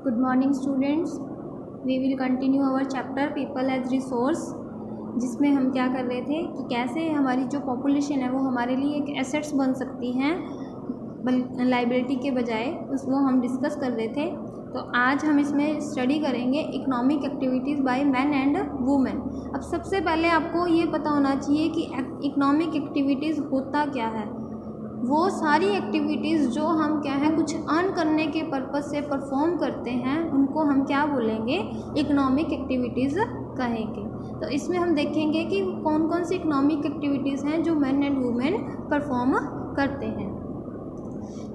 Good morning students. We will continue our chapter people as resource, जिसमें हम क्या कर रहे थे कि कैसे हमारी जो पॉपुलेशन है वो हमारे लिए एक एसेट्स बन सकती हैं लाइबिलिटी के बजाय, उसको हम डिस्कस कर रहे थे। तो आज हम इसमें स्टडी करेंगे economic activities by man and women. अब सबसे पहले आपको ये पता होना चाहिए कि इकोनॉमिक एक्टिविटीज़ होता क्या है। वो सारी एक्टिविटीज़ जो हम क्या है कुछ अर्न करने के पर्पस से परफॉर्म करते हैं, उनको हम क्या बोलेंगे, इकोनॉमिक एक्टिविटीज़ कहेंगे। तो इसमें हम देखेंगे कि कौन कौन सी इकोनॉमिक एक्टिविटीज़ हैं जो मैन एंड वुमेन परफॉर्म करते हैं।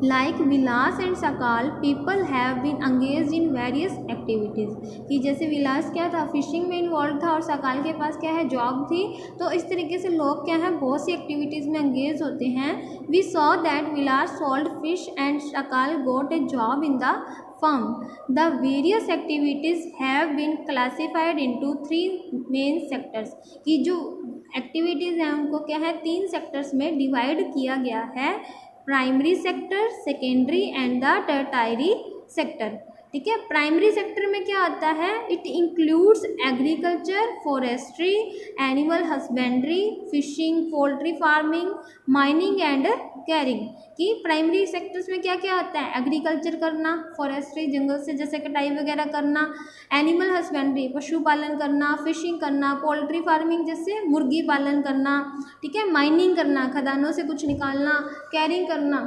Like Vilas and Sakal people have been engaged in various activities, कि जैसे विलास क्या था, फिशिंग में इन्वॉल्व था और सकाल के पास क्या है, जॉब थी। तो इस तरीके से लोग क्या है बहुत सी एक्टिविटीज़ में एंगेज होते हैं। We saw that Vilas sold fish and Sakal got a job in the firm. The various activities have been classified into 3 main sectors, कि जो एक्टिविटीज़ हैं उनको क्या है 3 सेक्टर्स में डिवाइड किया गया है, primary sector, secondary and the tertiary sector. ठीक है, प्राइमरी सेक्टर में क्या आता है, it includes agriculture, forestry, animal husbandry, fishing, poultry farming, mining and quarrying. कि प्राइमरी सेक्टर्स में क्या क्या आता है, एग्रीकल्चर करना, फॉरेस्ट्री जंगल से जैसे कटाई वगैरह करना, एनिमल हस्बेंड्री पशुपालन करना, फिशिंग करना, पोल्ट्री फार्मिंग जैसे मुर्गी पालन करना, ठीक है, माइनिंग करना खदानों से कुछ निकालना, कैरिंग करना,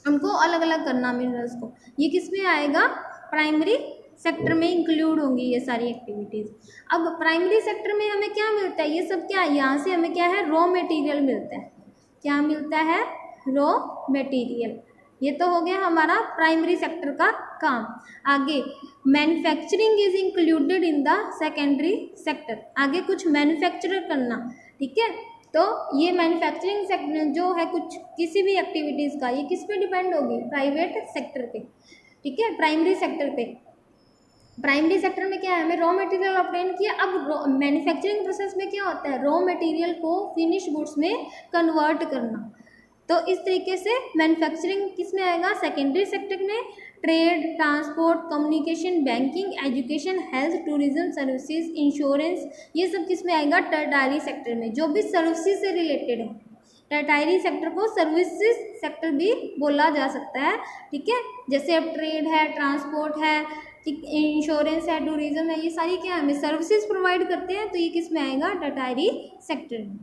उनको अलग अलग करना मिनरल्स को। ये किस में आएगा, प्राइमरी सेक्टर में इंक्लूड होंगी ये सारी एक्टिविटीज़। अब प्राइमरी सेक्टर में हमें क्या मिलता है, ये सब क्या, यहाँ से हमें क्या है रॉ मटेरियल मिलता है। क्या मिलता है, रॉ मटेरियल। ये तो हो गया हमारा प्राइमरी सेक्टर का काम। आगे manufacturing is included in the secondary sector, आगे कुछ मैन्युफैक्चर करना। ठीक है, तो ये मैन्युफैक्चरिंग सेक्टर जो है कुछ किसी भी एक्टिविटीज़ का, ये किस पे डिपेंड होगी, प्राइवेट सेक्टर पे। ठीक है, प्राइमरी सेक्टर पे। प्राइमरी सेक्टर में क्या है, हमें रॉ मटेरियल ऑब्टेन किया। अब मैन्युफैक्चरिंग प्रोसेस में क्या होता है, रॉ मटेरियल को फिनिश गुड्स में कन्वर्ट करना। तो इस तरीके से मैन्युफैक्चरिंग किस में आएगा, सेकेंडरी सेक्टर में। Trade, transport, communication, banking, education, health, tourism, services, insurance, ये सब किस में आएगा, टर्टायरी सेक्टर में, जो भी सर्विसेज से रिलेटेड है। टर्टायरी सेक्टर को सर्विसेज सेक्टर भी बोला जा सकता है। ठीक है, जैसे अब ट्रेड है, ट्रांसपोर्ट है, इंश्योरेंस है, टूरिज्म है, ये सारी क्या हमें सर्विसेज प्रोवाइड करते हैं, तो ये किस में आएगा, टर्टायरी सेक्टर में।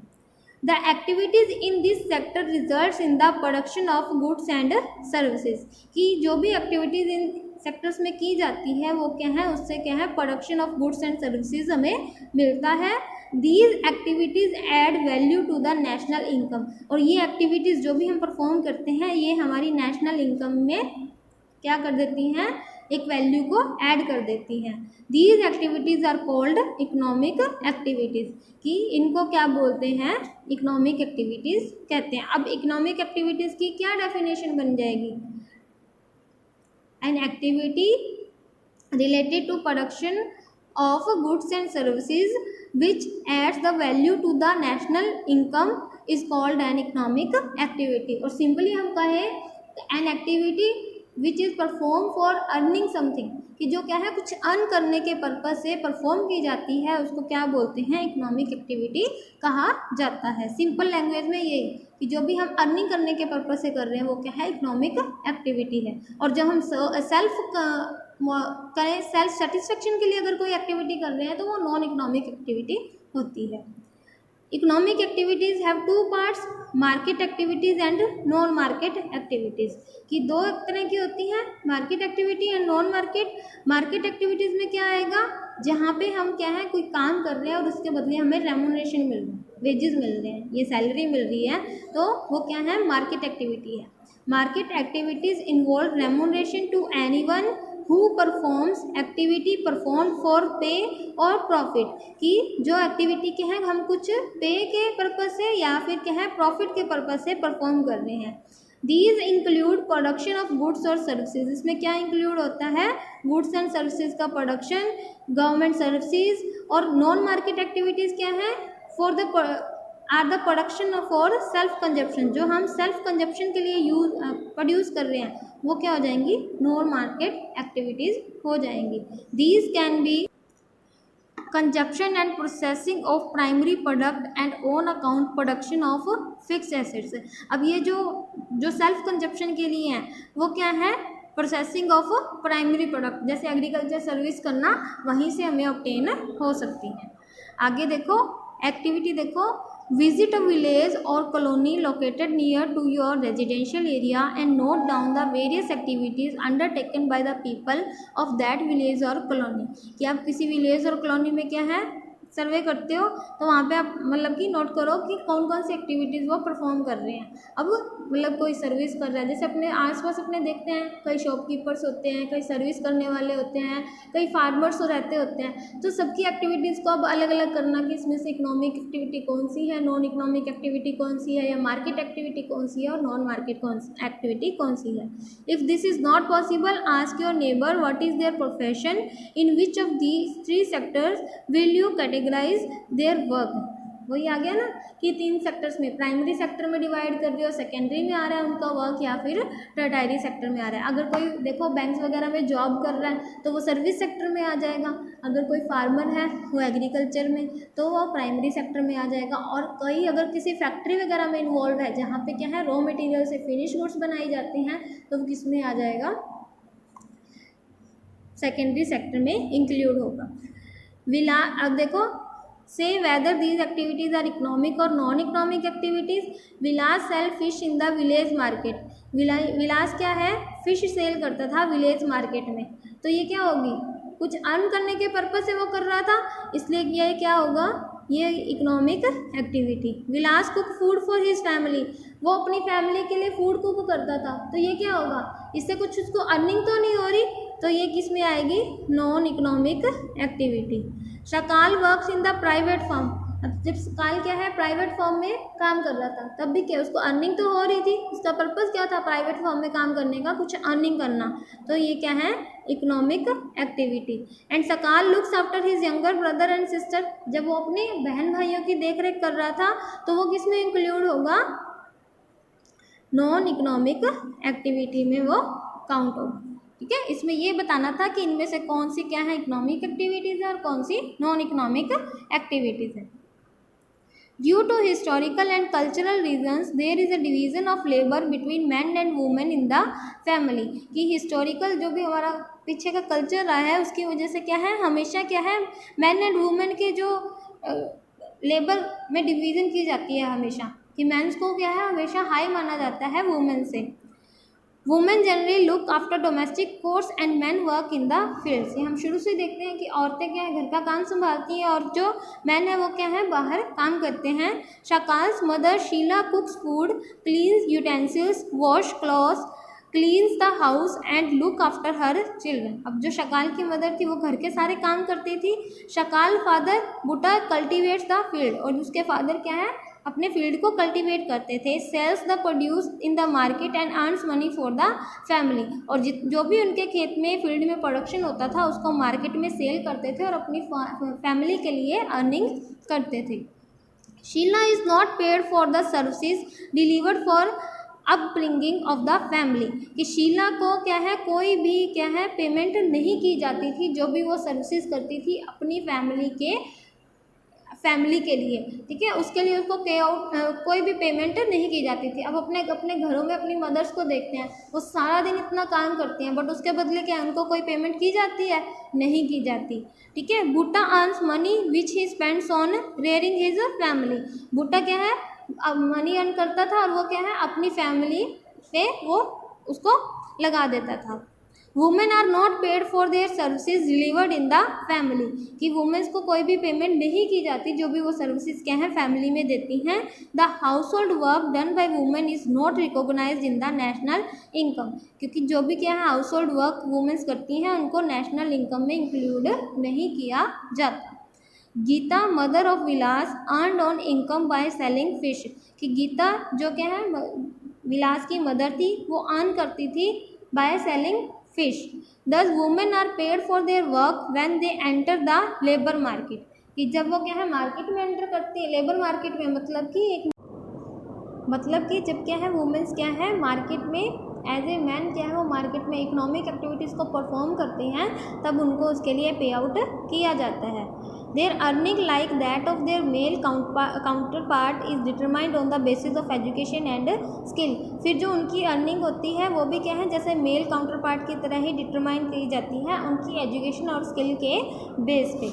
The activities in this sector results in the production of goods and services, कि जो भी एक्टिविटीज़ इन सेक्टर्स में की जाती है वो क्या है, उससे क्या है production of goods and services हमें मिलता है। These activities add value to the national income, और ये एक्टिविटीज़ जो भी हम परफॉर्म करते हैं ये हमारी नेशनल इनकम में क्या कर देती हैं, एक वैल्यू को ऐड कर देती हैं। These activities are called economic activities, कि इनको क्या बोलते हैं, इकोनॉमिक एक्टिविटीज़ कहते हैं। अब इकोनॉमिक एक्टिविटीज़ की क्या डेफिनेशन बन जाएगी, an activity related to production of goods and services which aids the value to the national income is called an economic activity. और सिंपली हम कहें an activity which is perform for earning something, कि जो क्या है कुछ earn करने के पर्पज से परफॉर्म की जाती है, उसको क्या बोलते हैं, इकोनॉमिक एक्टिविटी कहा जाता है। सिंपल लैंग्वेज में ये कि जो भी हम अर्निंग करने के पर्पज से कर रहे हैं वो क्या है, इकोनॉमिक एक्टिविटी है। और जब हम सेल्फ सेटिस्फेक्शन के लिए अगर कोई एक्टिविटी कर रहे हैं तो वो नॉन इकोनॉमिक एक्टिविटी होती है। Economic activities have 2 parts, market activities and non market activities, कि 2 तरह की होती हैं, market activity and non market. Market activities में क्या आएगा, जहाँ पे हम क्या है कोई काम कर रहे हैं और उसके बदले हमें रेमुनरेशन मिल रहा है, वेजेस मिल रहे हैं, ये सैलरी मिल रही है, तो वो क्या है, मार्केट एक्टिविटी है। Market activities involve remuneration to anyone who performs activity perform for pay और प्रॉफिट, कि जो एक्टिविटी के हैं हम कुछ पे के पर्पज से या फिर क्या है प्रॉफिट के पर्पज से परफॉर्म कर रहे हैं। These include production of goods और सर्विसेज, इसमें क्या इंक्लूड होता है, गुड्स एंड सर्विसेज का प्रोडक्शन, गवर्नमेंट सर्विसेज। और नॉन मार्केट एक्टिविटीज़ क्या है, for the are the production for self consumption, जो हम सेल्फ कंजप्शन के लिए प्रोड्यूस कर रहे हैं वो क्या हो जाएंगी, नॉन मार्केट एक्टिविटीज़ हो जाएंगी। These can be consumption and processing of primary product and on account production of fixed assets। अब ये जो सेल्फ कंजप्शन के लिए हैं वो क्या है, प्रोसेसिंग ऑफ प्राइमरी प्रोडक्ट, जैसे एग्रीकल्चर सर्विस करना, वहीं से हमें ऑब्टेन हो सकती है। आगे देखो एक्टिविटी, देखो विजिट अ विलेज और colony located near to your residential area and note down the various activities undertaken by the people of that village और कॉलोनी। कि आप किसी विलेज और कॉलोनी में क्या है सर्वे करते हो तो वहाँ पे आप मतलब कि नोट करो कि कौन कौन सी एक्टिविटीज़ वो परफॉर्म कर रहे हैं। अब मतलब कोई सर्विस कर रहा है, जैसे अपने आसपास अपने देखते हैं कई शॉपकीपर्स होते हैं, कई सर्विस करने वाले होते हैं, कई फार्मर्स रहते होते हैं, तो सबकी एक्टिविटीज़ को अब अलग अलग करना कि इसमें से इकोनॉमिक एक्टिविटी कौन सी है, नॉन इकोनॉमिक एक्टिविटी कौन सी है, या मार्केट एक्टिविटी कौन सी है और नॉन मार्केट एक्टिविटी कौन सी है। If this is not possible ask your neighbour what is their profession, in which of these 3 sectors will you categorise their work. वही आ गया ना कि 3 सेक्टर्स में, प्राइमरी सेक्टर में डिवाइड कर दिया, सेकेंडरी में आ रहा है उनका वर्क, या फिर टर्टायरी सेक्टर में आ रहा है। अगर कोई देखो बैंक्स वगैरह में जॉब कर रहा है तो वो सर्विस सेक्टर में आ जाएगा, अगर कोई फार्मर है वो एग्रीकल्चर में तो वो प्राइमरी सेक्टर में आ जाएगा, और कई अगर किसी फैक्ट्री वगैरह में इन्वॉल्व है जहाँ पे क्या है रॉ मटेरियल से फिनिश गुड्स बनाई जाती हैं तो वो किस में आ जाएगा, सेकेंडरी सेक्टर में इंक्लूड होगा। अब देखो से whether these activities are economic और non economic activities. Vilas sell fish in the village market. Vilas क्या है, फिश सेल करता था विलेज मार्केट में, तो ये क्या होगी, कुछ अर्न करने के पर्पज से वो कर रहा था, इसलिए ये क्या होगा, ये economic activity. Vilas cook food for his family, वो अपनी फैमिली के लिए फूड कुक करता था, तो ये क्या होगा, इससे कुछ उसको अर्निंग तो नहीं हो रही, तो ये किस में आएगी, नॉन इकोनॉमिक एक्टिविटी। शकाल works in the private firm. अब जब शकाल क्या है प्राइवेट फर्म में काम कर रहा था तब भी क्या उसको अर्निंग तो हो रही थी, उसका पर्पस क्या था प्राइवेट फर्म में काम करने का, कुछ अर्निंग करना, तो ये क्या है इकोनॉमिक एक्टिविटी। एंड शकाल looks after his younger brother and sister, जब वो अपने बहन भाइयों की देख रेख कर रहा था तो वो किस में इंक्लूड होगा, नॉन इकोनॉमिक एक्टिविटी में वो काउंट होगा। ठीक है, इसमें ये बताना था कि इनमें से कौन सी क्या है इकोनॉमिक एक्टिविटीज़ है और कौन सी नॉन इकोनॉमिक एक्टिविटीज़ है। Due to historical and cultural reasons there is a division of labour between man and women in the family. कि हिस्टोरिकल जो भी हमारा पीछे का कल्चर रहा है उसकी वजह से क्या है, हमेशा क्या है मैन एंड वुमेन के जो लेबर में डिवीज़न की जाती है हमेशा, कि मैंस को क्या है हमेशा हाई माना जाता है वुमेन से। Women generally look after domestic course and man work in the fields. ये हम शुरू से देखते हैं कि औरतें क्या है घर का काम संभालती हैं और जो मैन है वो क्या है बाहर काम करते हैं। Sakal's mother Sheela cooks food, cleans utensils, wash clothes, cleans the house and look after her children. अब जो शकाल की मदर थी वो घर के सारे काम करती थी। शकाल फादर बुटा कल्टिवेट्स द फील्ड, और उसके फादर क्या है अपने फील्ड को कल्टीवेट करते थे। Sells the produce in the market and earns money for the family, और जो भी उनके खेत में फील्ड में प्रोडक्शन होता था उसको मार्केट में सेल करते थे और अपनी फैमिली के लिए अर्निंग करते थे। Sheela is not paid for the services delivered for upbringing of the family. कि शीला को क्या है कोई भी क्या है पेमेंट नहीं की जाती थी जो भी वो सर्विसेज करती थी अपनी फैमिली के लिए। ठीक है, उसके लिए उसको पे आउट कोई भी पेमेंट नहीं की जाती थी। अब अपने घरों में अपनी मदर्स को देखते हैं, वो सारा दिन इतना काम करती हैं बट उसके बदले क्या उनको कोई पेमेंट की जाती है, नहीं की जाती। ठीक है, Buta earns money which he spends on rearing his family. Buta क्या है अब मनी अर्न करता था और वो क्या है अपनी फैमिली पे वो उसको लगा देता था। Women are not paid for their services delivered in the family. कि वुमेन्स को कोई भी पेमेंट नहीं की जाती जो भी वो सर्विसेज क्या है फैमिली में देती हैं। The household work done by women is not recognised in the national income. क्योंकि जो भी क्या है हाउस होल्ड वर्क वुमेन्स करती हैं उनको नेशनल इनकम में इंक्लूड नहीं किया जाता। Geeta mother of Vilas earned an income by selling fish. कि गीता जो क्या है विलास की मदर थी वो अर्न करती थी bye selling fish. Thus women are paid for their work when they enter the labor market। कि जब वो क्या है मार्केट में एंटर करती है, लेबर मार्केट में, मतलब कि जब क्या है वुमेन्स क्या है मार्केट में एज ए मैन क्या है वो मार्केट में इकोनॉमिक एक्टिविटीज़ को परफॉर्म करते हैं, तब उनको उसके लिए पे आउट किया जाता है। Their earning like that of their male counterpart is determined on the basis of education and skill. फिर जो उनकी अर्निंग होती है वो भी क्या है जैसे मेल काउंटर पार्ट की तरह ही डिटरमाइन की जाती है उनकी एजुकेशन और स्किल के बेस पे।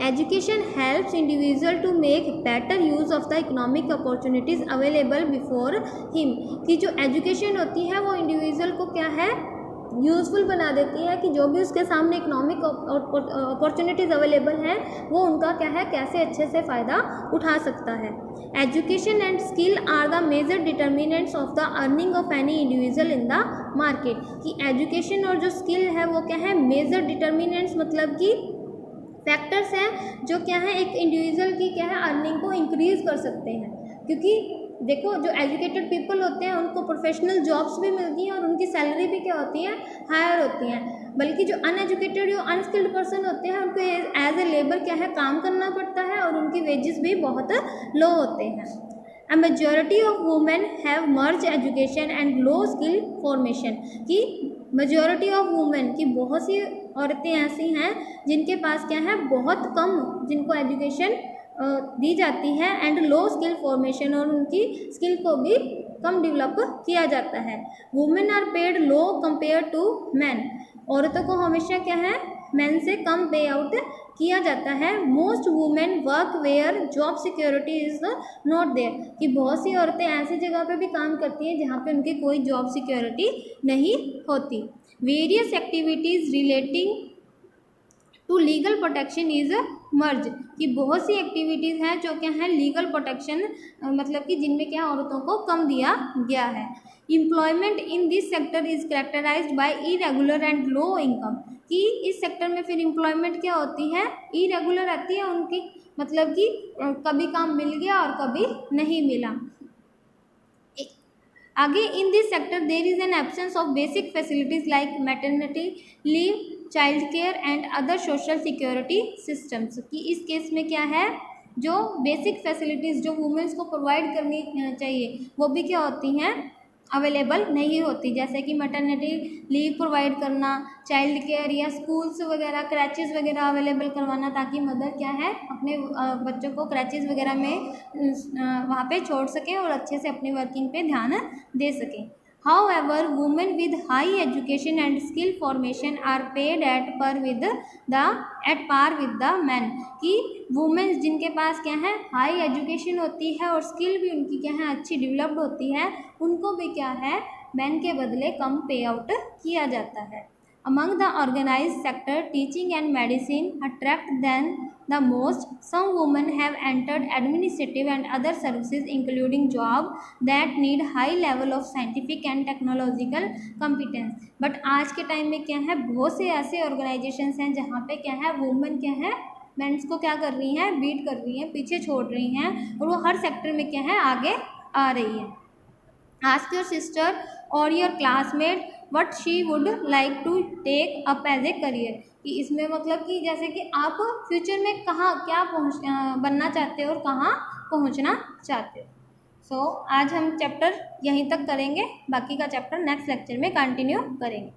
Education helps individual to make better use of the economic opportunities available before him। कि जो एजुकेशन होती है वो इंडिविजुअल को क्या है यूज़फुल बना देती है कि जो भी उसके सामने इकोनॉमिक अपॉर्चुनिटीज़ अवेलेबल हैं वो उनका क्या है कैसे अच्छे से फ़ायदा उठा सकता है। Education and skill are the major determinants of the earning of any individual in the market. कि एजुकेशन और जो स्किल है वो क्या है मेजर डिटर्मिनेंट्स मतलब कि फैक्टर्स हैं जो क्या है एक इंडिविजुअल की क्या है अर्निंग को इंक्रीज़ कर सकते हैं। क्योंकि देखो जो एजुकेटेड पीपल होते हैं उनको प्रोफेशनल जॉब्स भी मिलती हैं और उनकी सैलरी भी क्या होती है हायर होती हैं, बल्कि जो अनएजुकेटेड या अनस्किल्ड पर्सन होते हैं उनको एज ए लेबर क्या है काम करना पड़ता है और उनकी वेजेस भी बहुत लो होते हैं। A majority of women have merged education and low skill formation। कि majority of women की बहुत सी औरतें ऐसी हैं जिनके पास क्या है बहुत कम जिनको एजुकेशन दी जाती है एंड लो स्किल फॉर्मेशन और उनकी स्किल को भी कम डेवलप किया जाता है। Women are paid low compare to man. औरतों को हमेशा क्या है मैन से कम पे आउट किया जाता है। Most women work where job security is not there. कि बहुत सी औरतें ऐसी जगह पे भी काम करती हैं जहाँ पे उनकी कोई जॉब सिक्योरिटी नहीं होती। Various activities relating to legal protection is merge. कि बहुत सी एक्टिविटीज़ हैं जो क्या है लीगल प्रोटेक्शन मतलब कि जिनमें क्या औरतों को कम दिया गया है। Employment in this sector is characterised by irregular and low income. कि इस सेक्टर में फिर एम्प्लॉयमेंट क्या होती है इरेगुलर आती है उनकी, मतलब कि कभी काम मिल गया और कभी नहीं मिला। आगे इन this sector there is an absence of basic facilities like maternity leave child care and other social security systems. कि इस केस में क्या है जो बेसिक फैसिलिटीज़ जो वुमेन्स को प्रोवाइड करनी चाहिए वो भी क्या होती हैं अवेलेबल नहीं होती, जैसे कि मैटरनिटी लीव प्रोवाइड करना, चाइल्ड केयर या स्कूल्स वगैरह क्रैचेस वगैरह अवेलेबल करवाना ताकि मदर क्या है अपने बच्चों को क्रैचेस वगैरह में वहाँ पे छोड़ सकें और अच्छे से अपनी वर्किंग पे ध्यान दे सकें। However, women with high education and skill formation are paid at par with the men। कि वुमेन्स जिनके पास क्या है हाई एजुकेशन होती है और स्किल भी उनकी क्या है अच्छी डेवलप्ड होती है उनको भी क्या है मैन के बदले कम पे आउट किया जाता है। Among the organized sector, teaching and medicine attract them the most. Some women have entered administrative and other services, including jobs that need high level of scientific and technological competence। But आज के time में क्या है बहुत से ऐसे organisations हैं जहाँ पे क्या है वुमेन क्या है मेंस को क्या कर रही हैं बीट कर रही हैं पीछे छोड़ रही हैं और वो हर सेक्टर में क्या है आगे आ रही है। Ask your sister or your classmate what she would like to take up as a career। कि इसमें मतलब कि जैसे कि आप फ्यूचर में कहाँ क्या बनना चाहते हो और कहाँ पहुँचना चाहते हो। आज हम चैप्टर यहीं तक करेंगे, बाकी का चैप्टर नेक्स्ट लेक्चर में कंटिन्यू करेंगे।